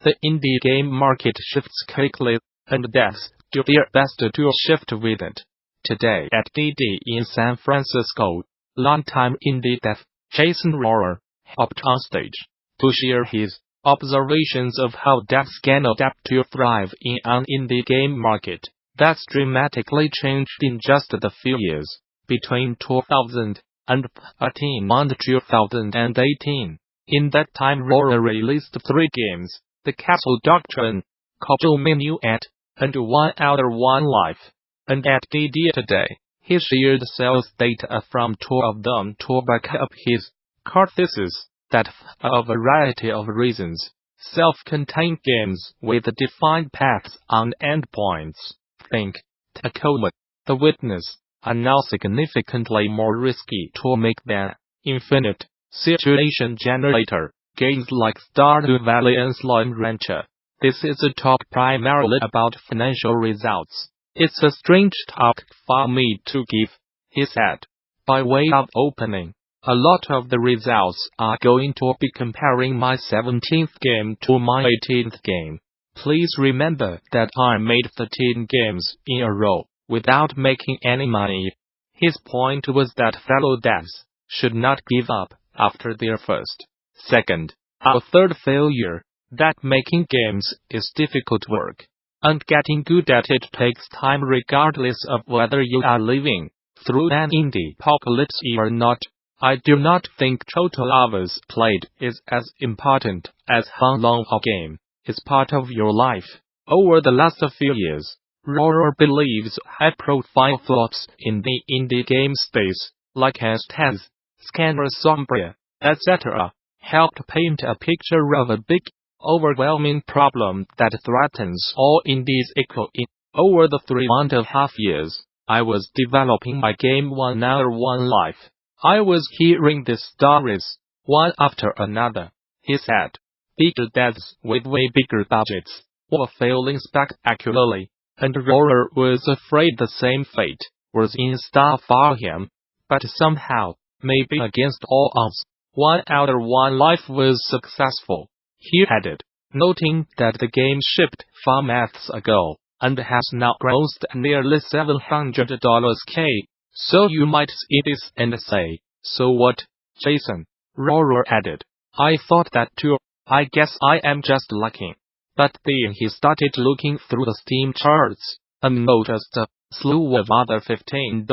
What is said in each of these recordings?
The indie game market shifts quickly, and devs do their best to shift with it. Today at DD in San Francisco, longtime indie dev Jason Rohrer hopped on stage to share his observations of how devs can adapt to thrive in an indie game market that's dramatically changed in just the few years between 2013 and 2018. In that time, Rohrer released 3 games: The Castle Doctrine Cordial Minuet and One Outer One Life. And at DD today, he shared sales data from 2 of them to back up his core thesis that for a variety of reasons, self-contained games with defined paths and endpoints, think Tacoma, The Witness, are now significantly more risky to make than infinite situation generator games like Stardew Valley and Slime Rancher. This is a talk primarily about financial results. It's a strange talk for me to give, he said. By way of opening, a lot of the results are going to be comparing my 17th game to my 18th game. Please remember that I made 13 games in a row without making any money. His point was that fellow devs should not give up after their first, second, or third failure, that making games is difficult work, and getting good at it takes time regardless of whether you are living through an indiepocalypse or not. I do not think total hours played is as important as how long a game is part of your life. Over the last few years, Rohrer believes high-profile flops in the indie game space, like Aztez Scanner Sombre, etc., helped paint a picture of a big, overwhelming problem that threatens all indies equally. Over the 3.5 years I was developing my game One Outer One Life, I was hearing these stories, one after another, he said. Bigger devs with way bigger budgets were failing spectacularly, and Rohrer was afraid the same fate was in store for him. But somehow, maybe against all odds, One Outer One Life was successful, he added, noting that the game shipped 4 months ago and has now grossed nearly $700K. So you might see this and say, so what, Jason? Rohrer added. I thought that too. I guess I am just lucky. But then he started looking through the Steam charts and noticed a slew of other $15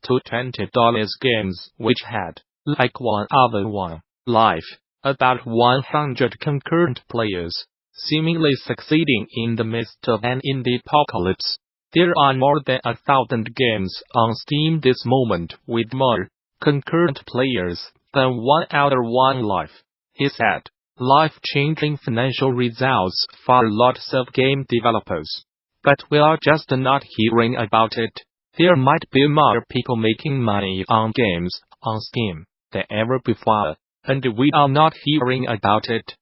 to $20 games which had, like One Outer One Life, about 100 concurrent players, seemingly succeeding in the midst of an indiepocalypse. There are more than 1,000 games on Steam this moment with more concurrent players than One Outer One Life, he said. Life-changing financial results for lots of game developers. But we are just not hearing about it. There might be more people making money on games on Steam than ever before, and we are not hearing about it.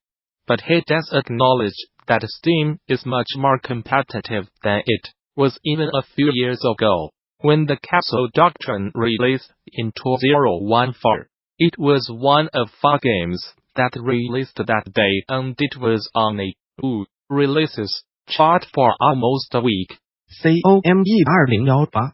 But he does acknowledge that Steam is much more competitive than it was even a few years ago. When the Castle Doctrine released in 2014, it was one of 4 games that released that day, and it was on a releases chart for almost a week. COME2018.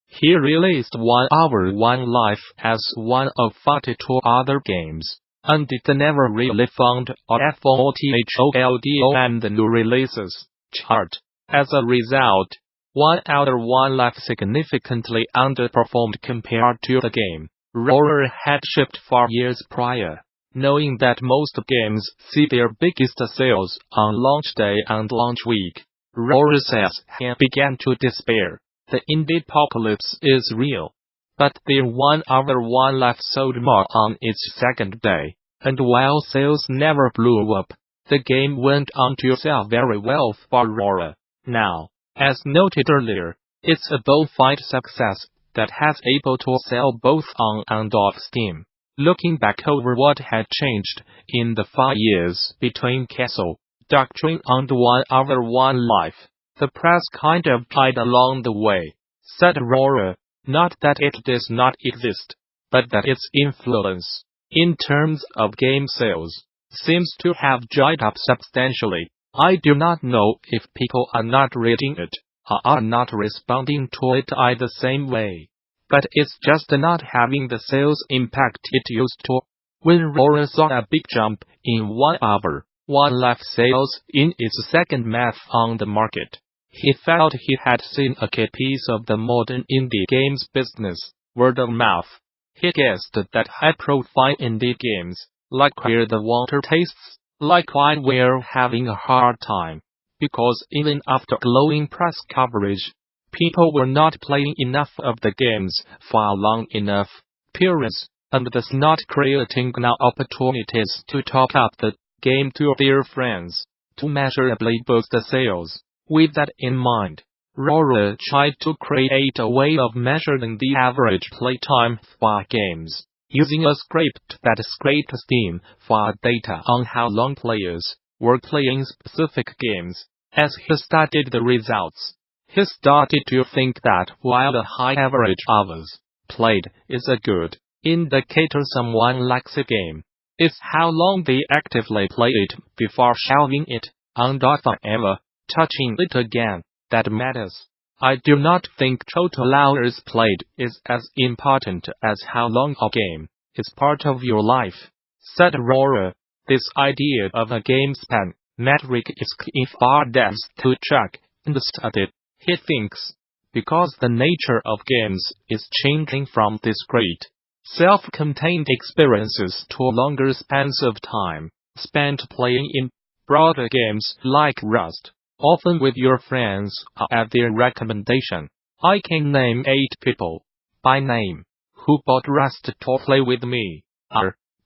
He released One Outer One Life as one of 42 other games, and it never really found a FOTHOLD on the new releases chart. As a result, One Outer One Life significantly underperformed compared to the game Rohrer had shipped 4 years prior. Knowing that most games see their biggest sales on launch day and launch week, Rohrer says he began to despair. The indiepocalypse is real. But their One Outer One Life sold more on its second day, and while sales never blew up, the game went on to sell very well for Rohrer. Now, as noted earlier, it's a bona fide success that has able to sell both on and off Steam. Looking back over what had changed in the 4 years between Castle Doctrine and One Outer One Life, the press kind of died along the way, said Rohrer. Not that it does not exist, but that its influence, in terms of game sales, seems to have dried up substantially. I do not know if people are not reading it, or are not responding to it the same way. But it's just not having the sales impact it used to. When Rohrer saw a big jump in 1 hour, 1 life sales in its second month on the market, he felt he had seen a key piece of the modern indie games business, word of mouth. He guessed that high-profile indie games, like Where the Water Tastes, like Why We're Having a Hard Time, because even after glowing press coverage, people were not playing enough of the games for long enough periods, and thus not creating enough opportunities to talk up the game to their friends, to measurably boost the sales. With that in mind, Rohrer tried to create a way of measuring the average playtime for games, using a script that scraped Steam for data on how long players were playing specific games. As he studied the results, he started to think that while the high average hours played is a good indicator someone likes a game, it's how long they actively play it before shelving it and often ever touching it again that matters. I do not think total hours played is as important as how long a game is part of your life, said Rohrer. This idea of a game span metric is key for devs to track and study, he thinks, because the nature of games is changing from discrete, self-contained experiences to longer spans of time spent playing in broader games like Rust, often with your friends or at their recommendation. I can name 8 people, by name, who bought Rust to play with me,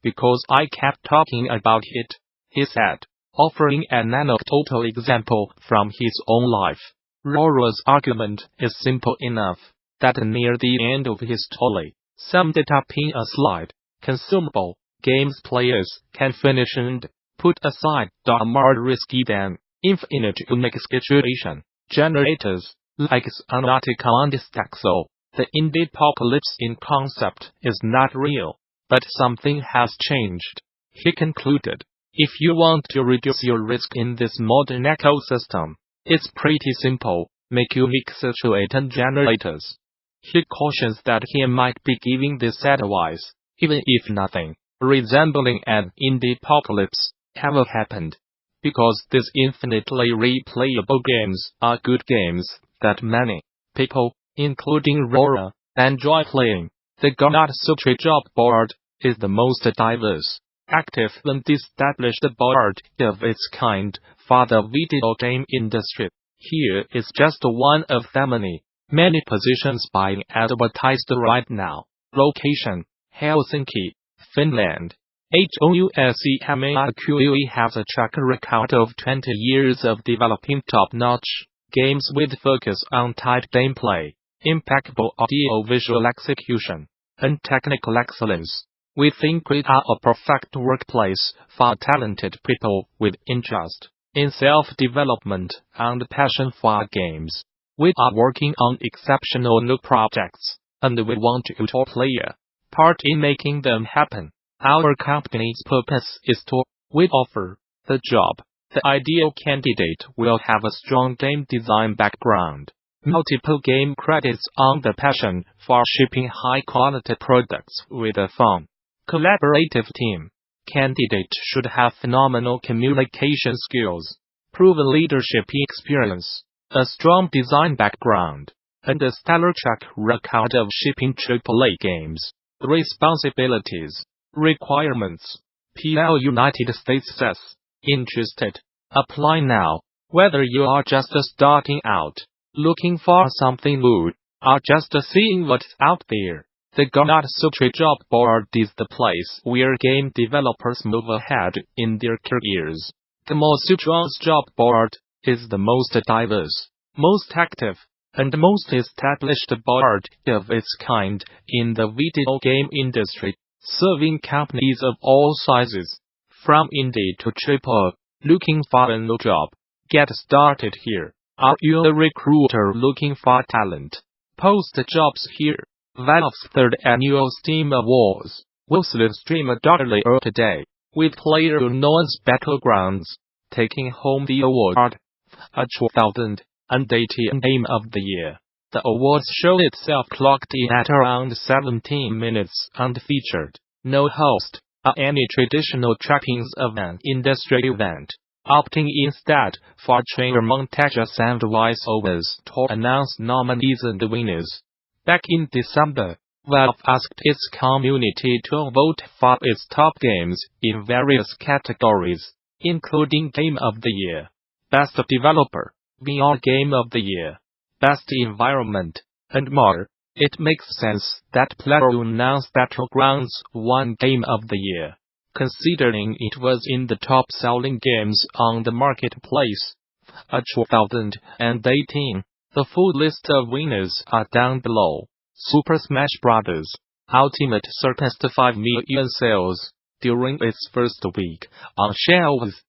because I kept talking about it, he said, offering an anecdotal example from his own life. Rohrer's argument is simple enough that near the end of his story, summed it up in a slide. Consumable games players can finish and put aside are more risky than infinite unique situation generators like Subnautica and Staxel. The indiepocalypse in concept is not real, but something has changed, he concluded. If you want to reduce your risk in this modern ecosystem, it's pretty simple, make unique situation generators. He cautions that he might be giving this advice, even if nothing resembling an indiepocalypse ever happened, because these infinitely replayable games are good games that many people, including Rohrer, enjoy playing. The Gamasutra Job board is the most diverse, active and established board of its kind for the video game industry. Here is just one of the many positions being advertised right now. Location: Helsinki, Finland. Housemarque has a track record of 20 years of developing top-notch games with focus on tight gameplay, impeccable audiovisual execution, and technical excellence. We think we are a perfect workplace for talented people with interest in self-development and passion for games. We are working on exceptional new projects, and we want you to play a part in making them happen. Our company's purpose is to, we offer, the job. The ideal candidate will have a strong game design background, multiple game credits on the passion for shipping high-quality products with a fun, collaborative team. Candidate should have phenomenal communication skills, proven leadership experience, a strong design background, and a stellar track record of shipping AAA games. Responsibilities. Requirements. PL United States says, interested? Apply now. Whether you are just starting out, looking for something new, or just seeing what's out there, the Gamasutra Job board is the place where game developers move ahead in their careers. Gamasutra's job board is the most diverse, most active, and most established board of its kind in the video game industry, serving companies of all sizes, from indie to AAA. Looking for a new job? Get started here. Are you a recruiter looking for talent? Post jobs here. Valve's 3rd annual Steam Awards will stream daily today, with PlayerUnknown's Battlegrounds taking home the award. A 2018 Game of the Year. The awards show itself clocked in at around 17 minutes unfeatured, no host, or any traditional trappings of an industry event, opting instead for trailer montages and voiceovers to announce nominees and winners. Back in December, Valve asked its community to vote for its top games in various categories, including Game of the Year, Best Developer, VR Game of the Year, Best Environment, and more. It makes sense that PlayerUnknown's Battlegrounds won Game of the Year, considering it was in the top-selling games on the marketplace. 2018. The full list of winners are down below. Super Smash Bros. Ultimate surpassed 5 million sales during its first week on shelves.